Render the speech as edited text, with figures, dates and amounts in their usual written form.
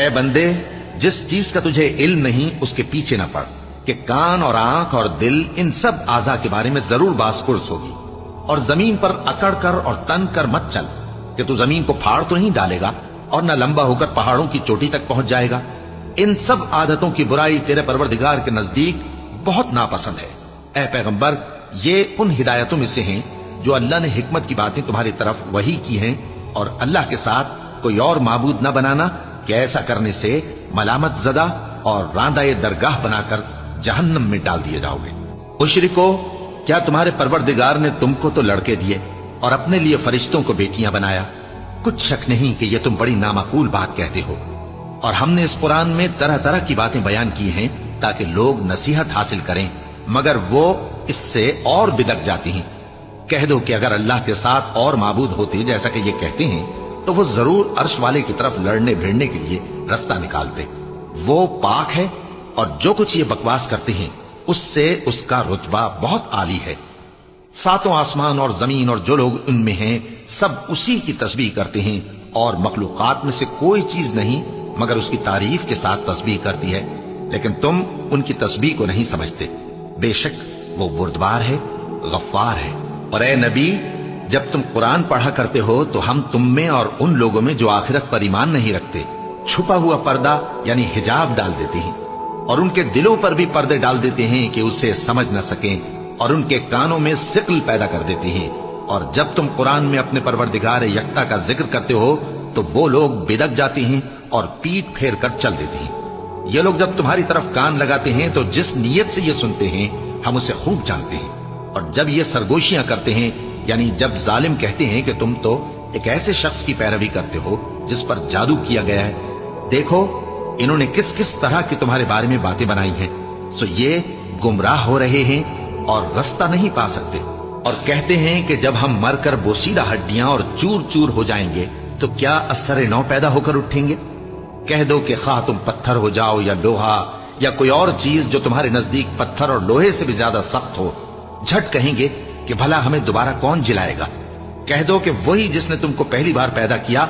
اے बंदे, जिस चीज का तुझे इल्म नहीं उसके पीछे न पड़, कि कान और आंख और दिल इन सब आजा के बारे में जरूर बासपुर्स होगी। और जमीन पर अकड़ कर और तन कर मत चल, कि तू जमीन को फाड़ तो नहीं डालेगा और न लंबा होकर पहाड़ों की चोटी तक पहुंच जाएगा। इन सब आदतों की बुराई तेरे परवरदिगार के नजदीक बहुत नापसंद है। ए पैगंबर, ये उन हिदायतों में से हैं जो अल्लाह ने हिकमत की बातें तुम्हारी तरफ वही की हैं, और अल्लाह के साथ कोई और माबूद न बनाना, कि ऐसा करने से मलामत ज़दा और रांदाए दरगाह बनाकर जहन्नम में डाल दिए जाओगे। मुशरिको, क्या तुम्हारे परवरदिगार ने तुमको तो लड़के दिए और अपने लिए फरिश्तों को बेटियां बनाया? कुछ शक नहीं कि यह तुम बड़ी नामाकूल बात कहते हो। और हमने इस कुरान में तरह तरह की बातें बयान की हैं ताकि लोग नसीहत हासिल करें, मगर वो इससे और बिदक जाती हैं। कह दो कि अगर अल्लाह के साथ और माबूद होते जैसा कि ये कहते हैं, तो वो जरूर अर्श वाले की तरफ लड़ने भिड़ने के लिए रास्ता निकालते। वो पाक है और जो कुछ ये बकवास करते हैं उससे उसका रुतबा बहुत आली है। सातों आसमान और जमीन और जो लोग उनमें हैं सब उसी की तस्बीह करते हैं, और मखलूकात में से कोई चीज नहीं मगर उसकी तारीफ के साथ तस्बीह करती है, लेकिन तुम उनकी तस्बीह को नहीं समझते। बेशक वो बुर्दबार है, गफ्फार है। और ए नबी, जब तुम कुरान पढ़ा करते हो तो हम तुम में और उन लोगों में जो आखिरत पर ईमान नहीं रखते छुपा हुआ पर्दा यानी हिजाब डाल देते हैं, और उनके दिलों पर भी पर्दे डाल देते हैं कि उसे समझ न सकें, और उनके कानों में सिक्ल पैदा कर देते हैं। और जब तुम कुरान में अपने परवरदिगार यक्ता का जिक्र करते हो तो वो लोग बिदक जाते हैं और पीठ फेर कर चल देते हैं। ये लोग जब तुम्हारी तरफ कान लगाते हैं तो जिस नीयत से ये सुनते हैं हम उसे खूब जानते हैं। और जब ये सरगोशियां करते हैं, यानी जब जालिम कहते हैं कि तुम तो एक ऐसे शख्स की पैरवी करते हो जिस पर जादू किया गया है, देखो इन्होंने किस किस तरह की तुम्हारे बारे में बातें बनाई हैं, सो ये गुमराह हो रहे हैं और रास्ता नहीं पा सकते। और कहते हैं कि जब हम मरकर बोसीदा हड्डियां और चूर चूर हो जाएंगे तो क्या असर नौ पैदा होकर उठेंगे? कह दो कि खा तुम पत्थर हो जाओ या लोहा या कोई और चीज जो तुम्हारे नजदीक पत्थर और लोहे से भी ज्यादा सख्त हो, झट कहेंगे कि भला हमें दोबारा कौन जिलाएगा? कह दो कि वही जिसने तुमको पहली बार पैदा किया